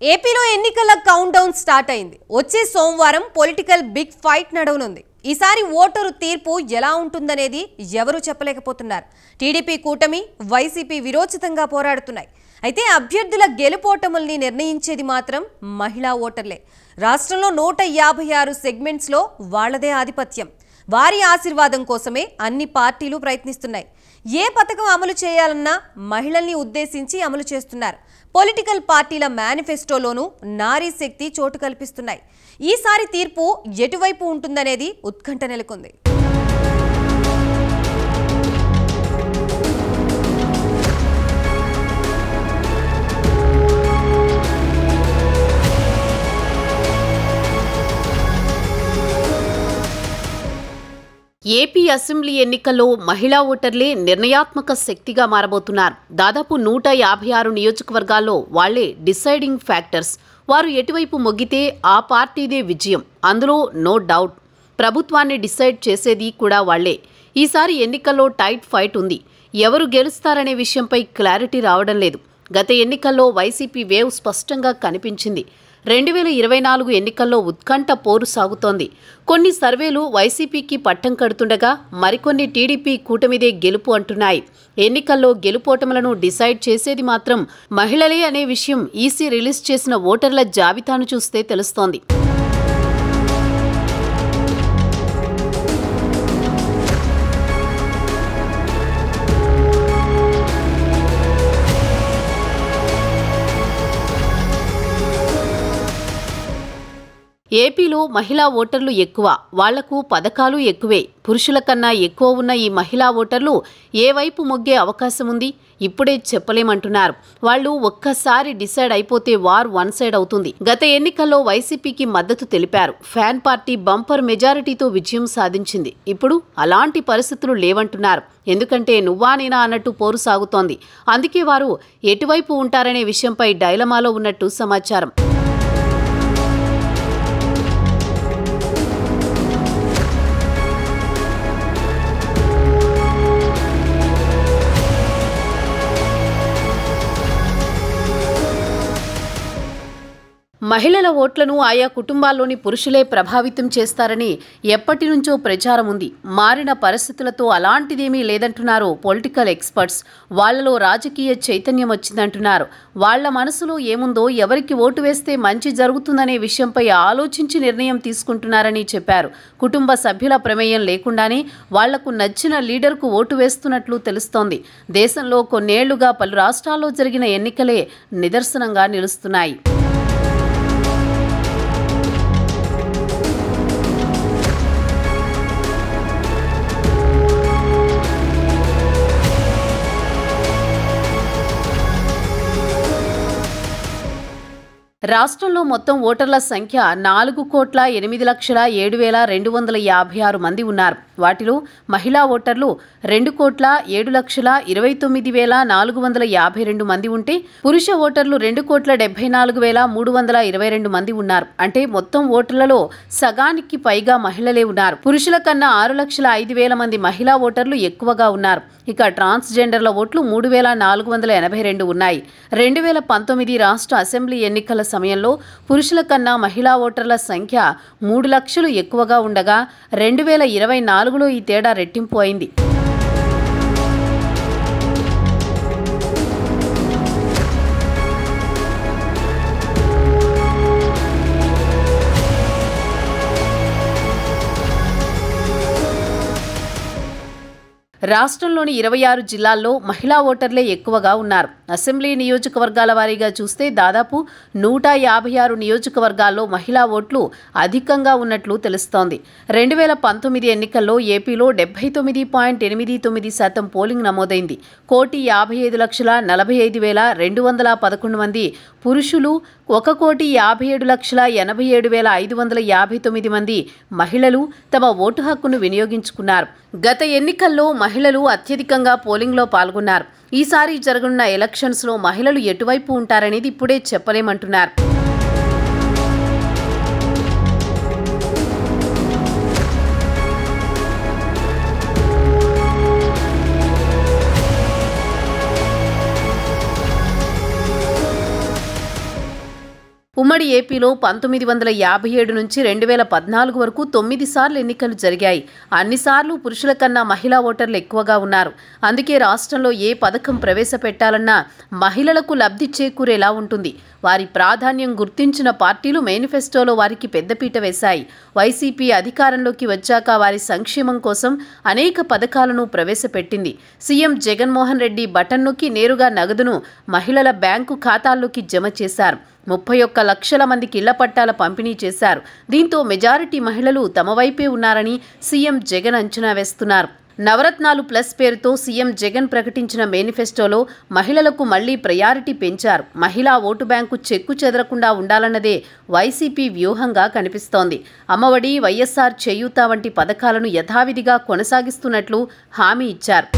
ఏపీలో ఎన్నికల count down start అయింది. వచ్చే సోమవారం పొలిటికల్ బిగ్ ఫైట్ నడవనుంది. ఈసారి ఓటరు తీర్పు ఎలా ఉంటుందనేది ఎవరూ చెప్పలేకపోతున్నారు. టీడీపీ కూటమి, వైసీపీ విరోచితంగా పోరాడుతున్నాయి. అయితే అభ్యర్థుల గెలుపోటముల్ని నిర్ణయించేది మాత్రం మహిళా ఓటర్లే. రాష్ట్రంలో 156 సెగ్మెంట్స్లో వాళ్లదే ఆధిపత్యం. వారి ఆశీర్వాదం కోసమే అన్ని పార్టీలు ప్రయత్నిస్తున్నాయి. ఏ పథకం అమలు చేయాలన్నా మహిళల్ని ఉద్దేశించి అమలు చేస్తున్నారు. పొలిటికల్ పార్టీల మేనిఫెస్టోలోనూ నారీ శక్తి చోటు కల్పిస్తున్నాయి. ఈసారి తీర్పు ఎటువైపు ఉంటుందనేది ఉత్కంఠ నెలకొంది. ఏపీ అసెంబ్లీ ఎన్నికల్లో మహిళా ఓటర్లే నిర్ణయాత్మక శక్తిగా మారబోతున్నారు. దాదాపు 156 నియోజకవర్గాల్లో వాళ్లే డిసైడింగ్ ఫ్యాక్టర్స్. వారు ఎటువైపు మొగ్గితే ఆ పార్టీదే విజయం. అందులో నో డౌట్. ప్రభుత్వాన్ని డిసైడ్ చేసేది కూడా వాళ్లే. ఈసారి ఎన్నికల్లో టైట్ ఫైట్ ఉంది. ఎవరు గెలుస్తారనే విషయంపై క్లారిటీ రావడం లేదు. గత ఎన్నికల్లో వైసీపీ వేవ్ స్పష్టంగా కనిపించింది. 2024 ఎన్నికల్లో ఉత్కంఠ పోరు సాగుతోంది. కొన్ని సర్వేలు వైసీపీకి పట్టం కడుతుండగా మరికొన్ని టీడీపీ కూటమిదే గెలుపు అంటున్నాయి. ఎన్నికల్లో గెలుపోటములను డిసైడ్ చేసేది మాత్రం మహిళలే అనే విషయం ఈసీ రిలీజ్ చేసిన ఓటర్ల జాబితాను చూస్తే తెలుస్తోంది. ఏపీలో మహిళా ఓటర్లు ఎక్కువ. వాళ్లకు పథకాలు ఎక్కువే. పురుషుల కన్నా ఎక్కువ ఉన్న ఈ మహిళా ఓటర్లు ఏ వైపు మొగ్గే అవకాశం ఉంది? ఇప్పుడే చెప్పలేమంటున్నారు. వాళ్లు ఒక్కసారి డిసైడ్ అయిపోతే వార్ వన్ సైడ్ అవుతుంది. గత ఎన్నికల్లో వైసీపీకి మద్దతు తెలిపారు. ఫ్యాన్ పార్టీ బంపర్ మెజారిటీతో విజయం సాధించింది. ఇప్పుడు అలాంటి పరిస్థితులు లేవంటున్నారు. ఎందుకంటే నువ్వా నేనా అన్నట్టు పోరు సాగుతోంది. అందుకే వారు ఎటువైపు ఉంటారనే విషయంపై డైలమాలో ఉన్నట్టు సమాచారం. మహిళల ఓట్లను ఆయా కుటుంబాల్లోని పురుషులే ప్రభావితం చేస్తారని ఎప్పటినుంచో ప్రచారం ఉంది. మారిన పరిస్థితులతో అలాంటిదేమీ లేదంటున్నారు పొలిటికల్ ఎక్స్పర్ట్స్. వాళ్లలో రాజకీయ చైతన్యం వచ్చిందంటున్నారు. వాళ్ల మనసులో ఏముందో, ఎవరికి ఓటు వేస్తే మంచి జరుగుతుందనే విషయంపై ఆలోచించి నిర్ణయం తీసుకుంటున్నారని చెప్పారు. కుటుంబ సభ్యుల ప్రమేయం లేకుండానే వాళ్లకు నచ్చిన లీడర్కు ఓటు వేస్తున్నట్లు తెలుస్తోంది. దేశంలో కొన్నేళ్లుగా పలు రాష్ట్రాల్లో జరిగిన ఎన్నికలే నిదర్శనంగా నిలుస్తున్నాయి. రాష్ట్రంలో మొత్తం ఓటర్ల సంఖ్య 4,08,07,256 మంది ఉన్నారు. వాటిలో మహిళా ఓటర్లు 2,07,29,452 మంది ఉంటే పురుష ఓటర్లు 2,74,322 మంది ఉన్నారు. అంటే మొత్తం ఓటర్లలో సగానికి పైగా మహిళలే ఉన్నారు. పురుషుల కన్నా 6,05,000 మంది మహిళా ఓటర్లు ఎక్కువగా ఉన్నారు. ఇక ట్రాన్స్జెండర్ల ఓట్లు 3,482 ఉన్నాయి. 2019 రాష్ట్ర అసెంబ్లీ ఎన్నికల సమయంలో పురుషుల కన్నా మహిళా ఓటర్ల సంఖ్య 3 లక్షలు ఎక్కువగా ఉండగా 2024లో ఈ తేడా రెట్టింపు అయింది. రాష్ట్రంలోని 26 జిల్లాల్లో మహిళా ఓటర్లే ఎక్కువగా ఉన్నారు. అసెంబ్లీ నియోజకవర్గాల వారీగా చూస్తే దాదాపు 156 నియోజకవర్గాల్లో మహిళా ఓట్లు అధికంగా ఉన్నట్లు తెలుస్తోంది. 2019 ఎన్నికల్లో ఏపీలో 79.89% పోలింగ్ నమోదైంది. 1,55,45,211 మంది పురుషులు, 1,57,87,559 మంది మహిళలు తమ ఓటు హక్కును వినియోగించుకున్నారు. గత ఎన్నికల్లో మహిళలు అత్యధికంగా పోలింగ్లో పాల్గొన్నారు. ఈసారి జరగనున్న ఎలక్షన్స్లో మహిళలు ఎటువైపు ఉంటారనేది ఇప్పుడే చెప్పలేమంటున్నారు. ఉమ్మడి ఏపీలో 1957 నుంచి 2014 వరకు 9 సార్లు ఎన్నికలు జరిగాయి. అన్నిసార్లు పురుషుల కన్నా మహిళా ఓటర్లు ఎక్కువగా ఉన్నారు. అందుకే రాష్ట్రంలో ఏ పథకం ప్రవేశపెట్టాలన్నా మహిళలకు లబ్ధి చేకూరేలా ఉంటుంది. వారి ప్రాధాన్యం గుర్తించిన పార్టీలు మేనిఫెస్టోలో వారికి పెద్దపీట వేశాయి. వైసీపీ అధికారంలోకి వచ్చాక వారి సంక్షేమం కోసం అనేక పథకాలను ప్రవేశపెట్టింది. సీఎం జగన్మోహన్ రెడ్డి బటన్ నొక్కి నేరుగా నగదును మహిళల బ్యాంకు ఖాతాల్లోకి జమ చేశారు. 31 లక్షల మందికి ఇళ్ల పట్టాల పంపిణీ చేశారు. దీంతో మెజారిటీ మహిళలు తమ వైపే ఉన్నారని సీఎం జగన్ అంచనా వేస్తున్నారు. నవరత్నాలు ప్లస్ పేరుతో సీఎం జగన్ ప్రకటించిన మేనిఫెస్టోలో మహిళలకు మళ్లీ ప్రయారిటీ పెంచారు. మహిళా ఓటు బ్యాంకు చెక్కు చెదరకుండా ఉండాలన్నదే వైసీపీ వ్యూహంగా కనిపిస్తోంది. అమ్మఒడి, వైఎస్ఆర్ చేయూత వంటి పథకాలను యథావిధిగా కొనసాగిస్తున్నట్లు హామీ ఇచ్చారు.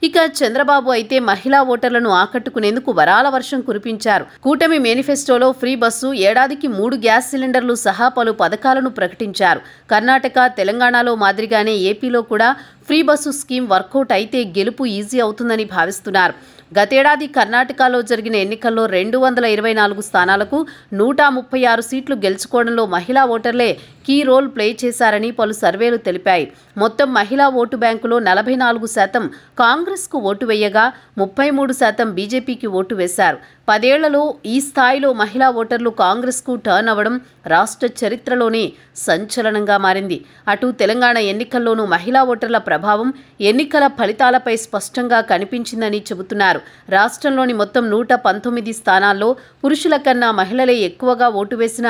ఇక చంద్రబాబు అయితే మహిళా ఓటర్లను ఆకట్టుకునేందుకు వరాల వర్షం కురిపించారు. కూటమి మేనిఫెస్టోలో ఫ్రీ బస్సు, ఏడాదికి 3 గ్యాస్ సిలిండర్లు సహా పలు పథకాలను ప్రకటించారు. కర్ణాటక, తెలంగాణలో మాదిరిగానే ఏపీలో కూడా ఫ్రీ బస్సు స్కీమ్ వర్కౌట్ అయితే గెలుపు ఈజీ అవుతుందని భావిస్తున్నారు. గతేడాది కర్ణాటకలో జరిగిన ఎన్నికల్లో 224 స్థానాలకు 136 సీట్లు గెలుచుకోవడంలో మహిళా ఓటర్లే కీ రోల్ ప్లే చేశారని పలు సర్వేలు తెలిపాయి. మొత్తం మహిళా ఓటు బ్యాంకులో 44% కాంగ్రెస్కు ఓటు వేయగా 33% బీజేపీకి ఓటు వేశారు. 10 ఏళ్లలో ఈ స్థాయిలో మహిళా ఓటర్లు కాంగ్రెస్కు టర్న్ అవ్వడం రాష్ట్ర చరిత్రలోనే సంచలనంగా మారింది. అటు తెలంగాణ ఎన్నికల్లోనూ మహిళా ఓటర్ల ప్రభావం ఎన్నికల ఫలితాలపై స్పష్టంగా కనిపించిందని చెబుతున్నారు. రాష్ట్రంలోని మొత్తం 119 స్థానాల్లో పురుషుల కన్నా మహిళలే ఎక్కువగా ఓటు వేసిన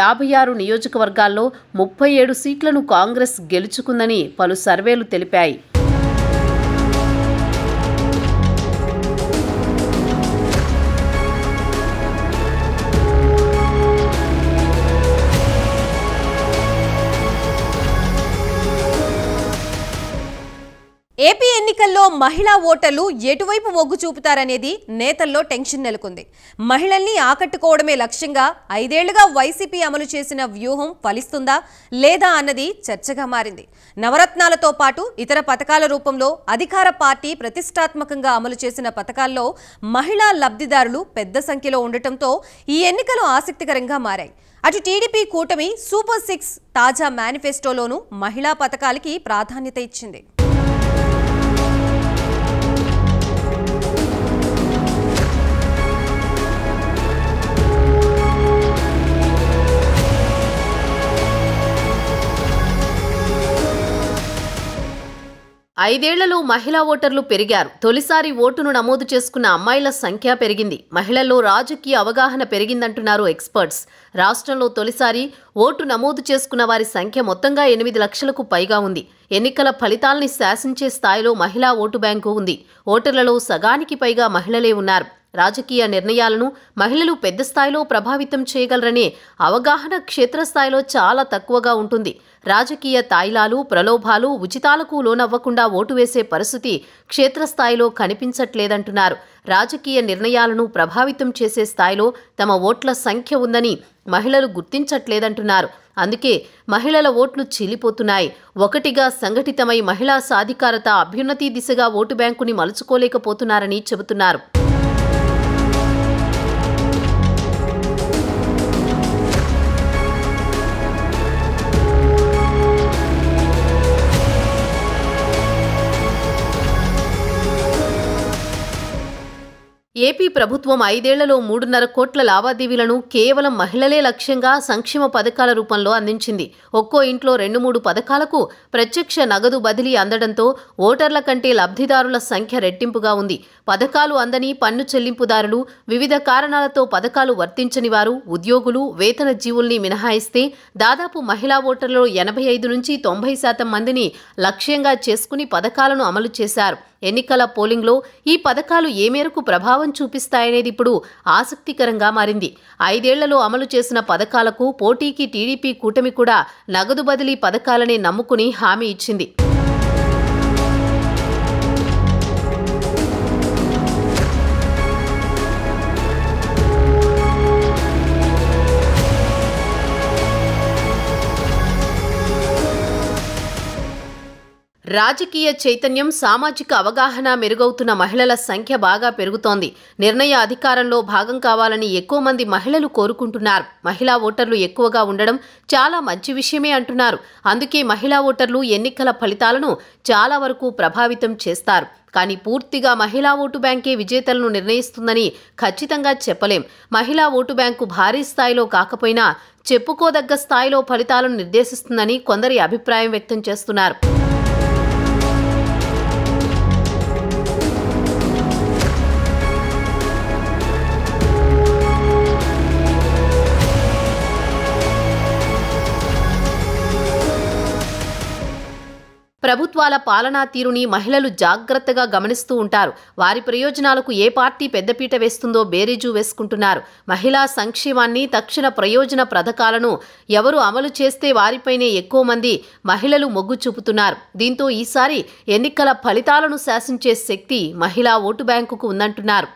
56 నియోజకవర్గాల్లో 37 సీట్లను కాంగ్రెస్ గెలుచుకుందని పలు సర్వేలు తెలిపాయి. ఏపీ ఎన్నికల్లో మహిళా ఓటర్లు ఎటువైపు మొగ్గు చూపుతారనేది నేతల్లో టెన్షన్ నెలకొంది. మహిళల్ని ఆకట్టుకోవడమే లక్ష్యంగా 5 ఏళ్లుగా వైసీపీ అమలు చేసిన వ్యూహం ఫలిస్తుందా లేదా అన్నది చర్చగా మారింది. నవరత్నాలతో పాటు ఇతర పథకాల రూపంలో అధికార పార్టీ ప్రతిష్టాత్మకంగా అమలు చేసిన పథకాల్లో మహిళా లబ్ధిదారులు పెద్ద సంఖ్యలో ఉండటంతో ఈ ఎన్నికలు ఆసక్తికరంగా మారాయి. అటు టీడీపీ కూటమి సూపర్ 6 తాజా మేనిఫెస్టోలోనూ మహిళా పథకాలకి ప్రాధాన్యత ఇచ్చింది. ఐదేళ్లలో మహిళా ఓటర్లు పెరిగారు. తొలిసారి ఓటును నమోదు చేసుకున్న అమ్మాయిల సంఖ్య పెరిగింది. మహిళల్లో రాజకీయ అవగాహన పెరిగిందంటున్నారు ఎక్స్పర్ట్స్. రాష్ట్రంలో తొలిసారి ఓటు నమోదు చేసుకున్న వారి సంఖ్య మొత్తంగా 8 లక్షలకు పైగా ఉంది. ఎన్నికల ఫలితాల్ని శాసించే స్థాయిలో మహిళా ఓటు బ్యాంకు ఉంది. ఓటర్లలో సగానికి పైగా మహిళలే ఉన్నారు. రాజకీయ నిర్ణయాలను మహిళలు పెద్ద స్థాయిలో ప్రభావితం చేయగలరనే అవగాహన క్షేత్రస్థాయిలో చాలా తక్కువగా ఉంటుంది. రాజకీయ తాయిలాలు, ప్రలోభాలు, ఉచితాలకు లోనవ్వకుండా ఓటు వేసే పరిస్థితి క్షేత్రస్థాయిలో కనిపించట్లేదంటున్నారు. రాజకీయ నిర్ణయాలను ప్రభావితం చేసే స్థాయిలో తమ ఓట్ల సంఖ్య ఉందని మహిళలు గుర్తించట్లేదంటున్నారు. అందుకే మహిళల ఓట్లు చీలిపోతున్నాయి. ఒకటిగా సంఘటితమై మహిళా సాధికారత, అభ్యున్నతి దిశగా ఓటు బ్యాంకుని మలుచుకోలేకపోతున్నారని చెబుతున్నారు. ఏపీ ప్రభుత్వం 5 ఏళ్లలో 3.5 కోట్ల లావాదేవీలను కేవలం మహిళలే లక్ష్యంగా సంక్షేమ పథకాల రూపంలో అందించింది. ఒక్కో ఇంట్లో 2-3 పథకాలకు ప్రత్యక్ష నగదు బదిలీ అందడంతో ఓటర్ల కంటే లబ్ధిదారుల సంఖ్య రెట్టింపుగా ఉంది. పథకాలు అందని పన్ను చెల్లింపుదారులు, వివిధ కారణాలతో పథకాలు వర్తించని వారు, ఉద్యోగులు, వేతన జీవుల్ని మినహాయిస్తే దాదాపు మహిళా ఓటర్లలో 85 నుంచి 90% మందిని లక్ష్యంగా చేసుకుని పథకాలను అమలు చేశారు. ఎన్నికల పోలింగ్లో ఈ పథకాలు ఏ మేరకు ప్రభావం చూపిస్తాయనేది ఇప్పుడు ఆసక్తికరంగా మారింది. 5 ఏళ్లలో అమలు చేసిన పథకాలకు పోటీకి టీడీపీ కూటమి కూడా నగదు బదిలీ పథకాలనే నమ్ముకుని హామీ ఇచ్చింది. రాజకీయ చైతన్యం, సామాజిక అవగాహన మెరుగవుతున్న మహిళల సంఖ్య బాగా పెరుగుతోంది. నిర్ణయ అధికారంలో భాగం కావాలని ఎక్కువ మంది మహిళలు కోరుకుంటున్నారు. మహిళా ఓటర్లు ఎక్కువగా ఉండడం చాలా మంచి విషయమే అంటున్నారు. అందుకే మహిళా ఓటర్లు ఎన్నికల ఫలితాలను చాలా వరకు ప్రభావితం చేస్తారు. కానీ పూర్తిగా మహిళా ఓటు బ్యాంకే విజేతలను నిర్ణయిస్తుందని ఖచ్చితంగా చెప్పలేం. మహిళా ఓటు బ్యాంకు భారీ స్థాయిలో కాకపోయినా చెప్పుకోదగ్గ స్థాయిలో ఫలితాలను నిర్దేశిస్తుందని కొందరి అభిప్రాయం వ్యక్తం చేస్తున్నారు. ప్రభుత్వాల పాలనా తీరుని మహిళలు జాగ్రత్తగా గమనిస్తూ ఉంటారు. వారి ప్రయోజనాలకు ఏ పార్టీ పెద్దపీట వేస్తుందో బేరీజు వేసుకుంటున్నారు. మహిళా సంక్షేమాన్ని, తక్షణ ప్రయోజన పథకాలను ఎవరు అమలు చేస్తే వారిపైనే ఎక్కువ మంది మహిళలు మొగ్గు చూపుతున్నారు. దీంతో ఈసారి ఎన్నికల ఫలితాలను శాసించే శక్తి మహిళా ఓటు బ్యాంకుకు ఉందంటున్నారు.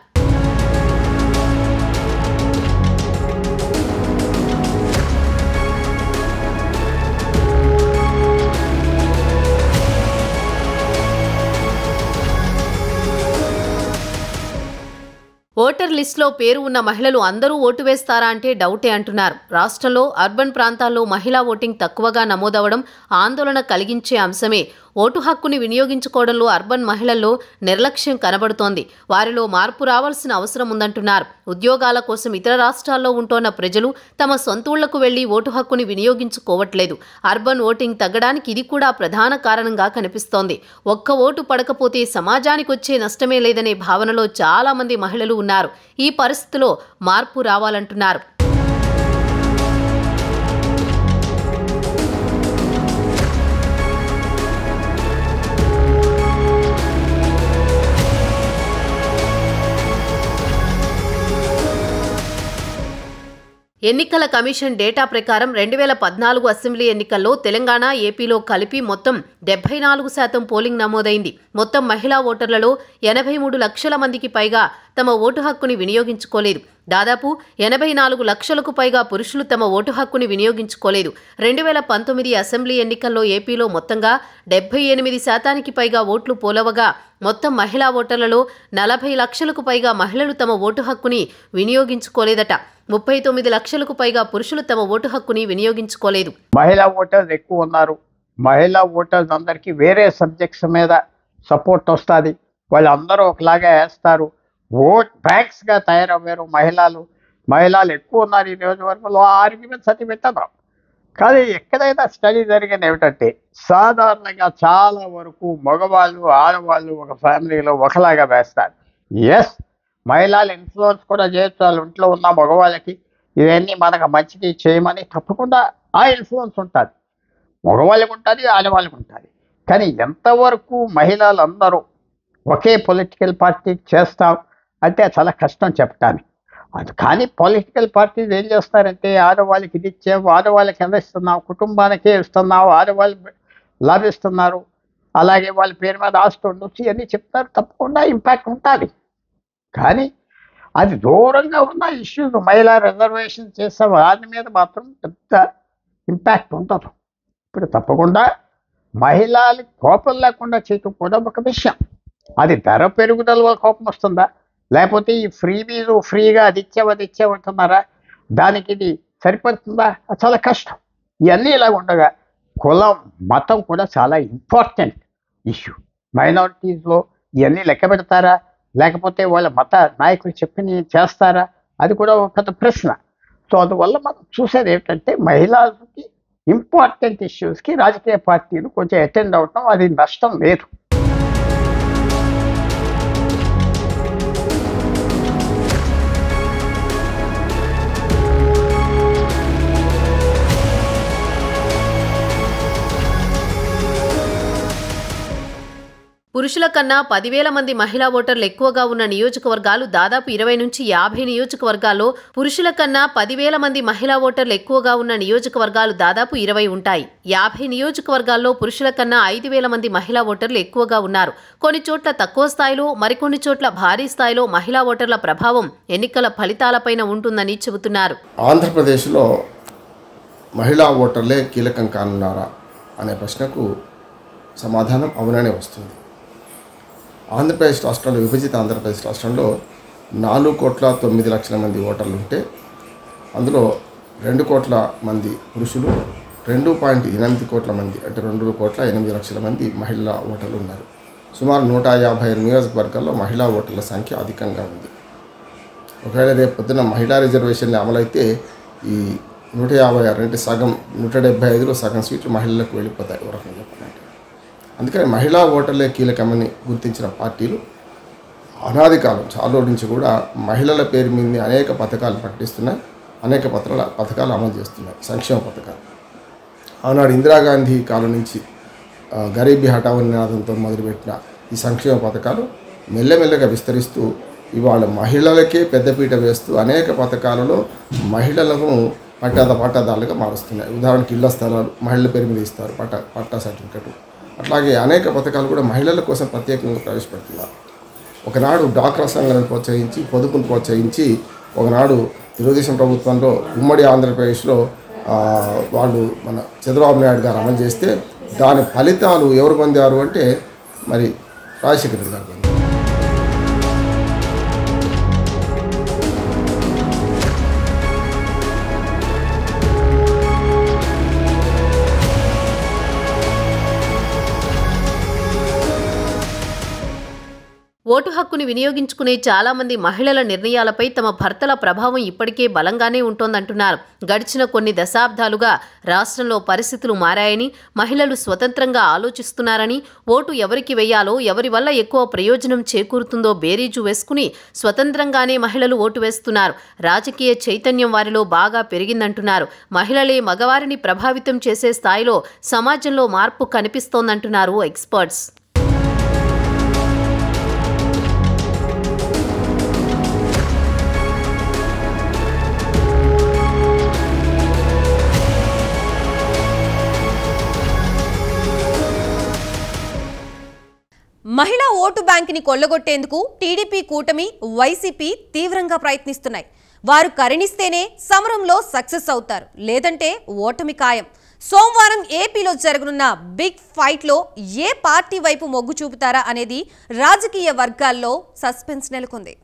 ఓటర్ లిస్టులో పేరు ఉన్న మహిళలు అందరూ ఓటు వేస్తారా అంటే డౌటే అంటున్నారు. రాష్ట్రంలో అర్బన్ ప్రాంతాల్లో మహిళా ఓటింగ్ తక్కువగా నమోదవడం ఆందోళన కలిగించే అంశమే. ఓటు హక్కుని వినియోగించుకోవడంలో అర్బన్ మహిళల్లో నిర్లక్ష్యం కనబడుతోంది. వారిలో మార్పు రావాల్సిన అవసరం ఉందంటున్నారు. ఉద్యోగాల కోసం ఇతర రాష్ట్రాల్లో ఉంటోన్న ప్రజలు తమ సొంతూళ్లకు వెళ్లి ఓటు హక్కుని వినియోగించుకోవట్లేదు. అర్బన్ ఓటింగ్ తగ్గడానికి ఇది కూడా ప్రధాన కారణంగా కనిపిస్తోంది. ఒక్క ఓటు పడకపోతే సమాజానికి వచ్చే నష్టమే లేదనే భావనలో చాలా మంది మహిళలు ఉన్నారు. ఈ పరిస్థితిలో మార్పు రావాలంటున్నారు. ఎన్నికల కమిషన్ డేటా ప్రకారం 2014 అసెంబ్లీ ఎన్నికల్లో తెలంగాణ, ఏపీలో కలిపి మొత్తం 74% పోలింగ్ నమోదైంది. మొత్తం మహిళా ఓటర్లలో 83 లక్షల మందికి పైగా తమ ఓటు హక్కుని వినియోగించుకోలేదు. దాదాపు 84 లక్షలకు పైగా పురుషులు తమ ఓటు హక్కుని వినియోగించుకోలేదు. 2019 అసెంబ్లీ ఎన్నికల్లో ఏపీలో మొత్తంగా 78% పైగా ఓట్లు పోలవగా మొత్తం మహిళా ఓటర్లలో 40 లక్షలకు పైగా మహిళలు తమ ఓటు హక్కుని వినియోగించుకోలేదట. 39 లక్షలకు పైగా పురుషులు తమ ఓటు హక్కుని వినియోగించుకోలేదు. మహిళా ఓటర్స్ ఎక్కువ ఉన్నారు. మహిళా ఓటర్స్ అందరికీ వేరే సబ్జెక్ట్స్ మీద సపోర్ట్ వస్తుంది. వాళ్ళందరూ ఒకలాగా వేస్తారు. ఓట్ బ్యాంక్స్గా తయారయ్యారు మహిళలు ఎక్కువ ఉన్నారు ఈ నియోజకవర్గంలో. ఆర్గ్యుమెంట్స్ అది పెట్టదాం. కానీ ఎక్కడైనా స్టడీ జరిగింది ఏమిటంటే సాధారణంగా చాలా వరకు మగవాళ్ళు, ఆడవాళ్ళు ఒక ఫ్యామిలీలో ఒకలాగా వేస్తారు. ఎస్, మహిళలు ఇన్ఫ్లుయెన్స్ కూడా చేయొచ్చు. వాళ్ళ ఇంట్లో ఉన్న మగవాళ్ళకి ఇవన్నీ మనకు మంచిది చేయమని తప్పకుండా ఆ ఇన్ఫ్లుయెన్స్ ఉంటుంది. మగవాళ్ళకి ఉంటుంది, ఆడవాళ్ళకి ఉంటుంది. కానీ ఎంతవరకు మహిళలు అందరూ ఒకే పొలిటికల్ పార్టీకి చేస్తాం అంటే చాలా కష్టం చెప్పడానికి. అది కానీ పొలిటికల్ పార్టీస్ ఏం చేస్తారంటే ఆడవాళ్ళకి ఇది ఇచ్చాము, ఆడవాళ్ళకి ఎంత ఇస్తున్నాం, కుటుంబానికే ఇస్తున్నాం, ఆడవాళ్ళు లాభిస్తున్నారు, అలాగే వాళ్ళ పేరు మీద ఆస్తి ఉండొచ్చు, ఇవన్నీ చెప్తారు. తప్పకుండా ఇంపాక్ట్ ఉంటుంది. కానీ అది దూరంగా ఉన్న ఇష్యూస్ మహిళా రిజర్వేషన్ చేసే వారి మీద మాత్రం పెద్ద ఇంపాక్ట్ ఉండదు. ఇప్పుడు తప్పకుండా మహిళలకి కోపం లేకుండా చేయటం కూడా ఒక విషయం. అది ధర పెరుగుదల వల్ల కోపం వస్తుందా, లేకపోతే ఈ ఫ్రీగా అది ఇచ్చామంటున్నారా, దానికి ఇది సరిపడుతుందా? అది చాలా కష్టం. ఇవన్నీ ఇలా ఉండగా కులం, మతం కూడా చాలా ఇంపార్టెంట్ ఇష్యూ. మైనారిటీస్లో ఇవన్నీ లెక్క పెడతారా, లేకపోతే వాళ్ళ మత నాయకులు చెప్పి చేస్తారా, అది కూడా ఒక పెద్ద ప్రశ్న. సో అందువల్ల మనం చూసేది ఏమిటంటే మహిళలకి ఇంపార్టెంట్ ఇష్యూస్కి రాజకీయ పార్టీలు కొంచెం అటెండ్ అవటం అది నష్టం లేదు. పురుషుల కన్నా 10,000 మంది మహిళా ఓటర్లు ఎక్కువగా ఉన్న నియోజకవర్గాలు దాదాపు 20 నుంచి 50 నియోజకవర్గాల్లో, పురుషుల కన్నా 10,000 మంది మహిళా ఓటర్లు ఎక్కువగా ఉన్న నియోజకవర్గాలు దాదాపు 20 ఉంటాయి. 50 నియోజకవర్గాల్లో పురుషుల కన్నా 5,000 మంది మహిళా ఓటర్లు ఎక్కువగా ఉన్నారు. కొన్ని చోట్ల తక్కువ స్థాయిలో, మరికొన్ని చోట్ల భారీ స్థాయిలో మహిళా ఓటర్ల ప్రభావం ఎన్నికల ఫలితాలపైన ఉంటుందని చెబుతున్నారు. ఆంధ్రప్రదేశ్లో మహిళా ఓటర్లే కీలకం కానున్నారా అనే ప్రశ్నకు సమాధానం అవుననే వస్తుంది. ఆంధ్రప్రదేశ్ రాష్ట్రంలో, విభజిత ఆంధ్రప్రదేశ్ రాష్ట్రంలో 4,9,00,000 మంది ఓటర్లు ఉంటే అందులో 2 కోట్ల మంది పురుషులు, 2.8 కోట్ల మంది అంటే 2,8,00,000 మంది మహిళా ఓటర్లు ఉన్నారు. సుమారు 150 నియోజకవర్గాల్లో మహిళా ఓటర్ల సంఖ్య అధికంగా ఉంది. ఒకవేళ రేపు పొద్దున మహిళా రిజర్వేషన్లు అమలైతే ఈ 156 అంటే సగం 175లో సగం సీట్లు మహిళలకు వెళ్ళిపోతాయి ఒక రకంగా చెప్పాలంటే. అందుకని మహిళా ఓటర్లే కీలకమని గుర్తించిన పార్టీలు అనాది కాలం చాలా నుంచి కూడా మహిళల పేరు మీద అనేక పథకాలు ప్రకటిస్తున్నాయి, అనేక పథకాలు అమలు చేస్తున్నాయి, సంక్షేమ పథకాలు. ఆనాడు ఇందిరాగాంధీ కాలం నుంచి గరీబీ హఠావో నినాదంతో మొదలుపెట్టిన ఈ సంక్షేమ పథకాలు మెల్లమెల్లగా విస్తరిస్తూ ఇవాళ మహిళలకే పెద్దపీట వేస్తూ అనేక పథకాలలో మహిళలను పట్టాదారులుగా మారుస్తున్నాయి. ఉదాహరణకి ఇళ్ల స్థలాలు మహిళల పేరు మీద ఇస్తారు, పట్టా సర్టిఫికెట్. అట్లాగే అనేక పథకాలు కూడా మహిళల కోసం ప్రత్యేకంగా ప్రవేశపెడుతున్నారు. ఒకనాడు డ్వాక్రా సంఘాలను ప్రోత్సహించి, పొదుపును ప్రోత్సహించి, ఒకనాడు తెలుగుదేశం ప్రభుత్వంలో ఉమ్మడి ఆంధ్రప్రదేశ్లో వాళ్ళు మన చంద్రబాబు నాయుడు గారు అమలు చేస్తే దాని ఫలితాలు ఎవరు పొందారు అంటే మరి రాజశేఖర రెడ్డి గారు పొందారు. ఓటు హక్కుని వినియోగించుకునే చాలా మంది మహిళల నిర్ణయాలపై తమ భర్తల ప్రభావం ఇప్పటికే బలంగానే ఉంటోందంటున్నారు. గడిచిన కొన్ని దశాబ్దాలుగా రాష్ట్రంలో పరిస్థితులు మారాయని, మహిళలు స్వతంత్రంగా ఆలోచిస్తున్నారని, ఓటు ఎవరికి వేయాలో, ఎవరి వల్ల ఎక్కువ ప్రయోజనం చేకూరుతుందో బేరీజు వేసుకుని స్వతంత్రంగానే మహిళలు ఓటు వేస్తున్నారు. రాజకీయ చైతన్యం వారిలో బాగా పెరిగిందంటున్నారు. మహిళలే మగవారిని ప్రభావితం చేసే స్థాయిలో సమాజంలో మార్పు కనిపిస్తోందంటున్నారు ఎక్స్పర్ట్స్. మహిళా ఓటు బ్యాంకుని కొల్లగొట్టేందుకు టీడీపీ కూటమి, వైసీపీ తీవ్రంగా ప్రయత్నిస్తున్నాయి. వారు కరుణిస్తేనే సమరంలో సక్సెస్ అవుతారు, లేదంటే ఓటమి ఖాయం. సోమవారం ఏపీలో జరగనున్న బిగ్ ఫైట్లో ఏ పార్టీ వైపు మొగ్గు చూపుతారా అనేది రాజకీయ వర్గాల్లో సస్పెన్స్ నెలకొంది.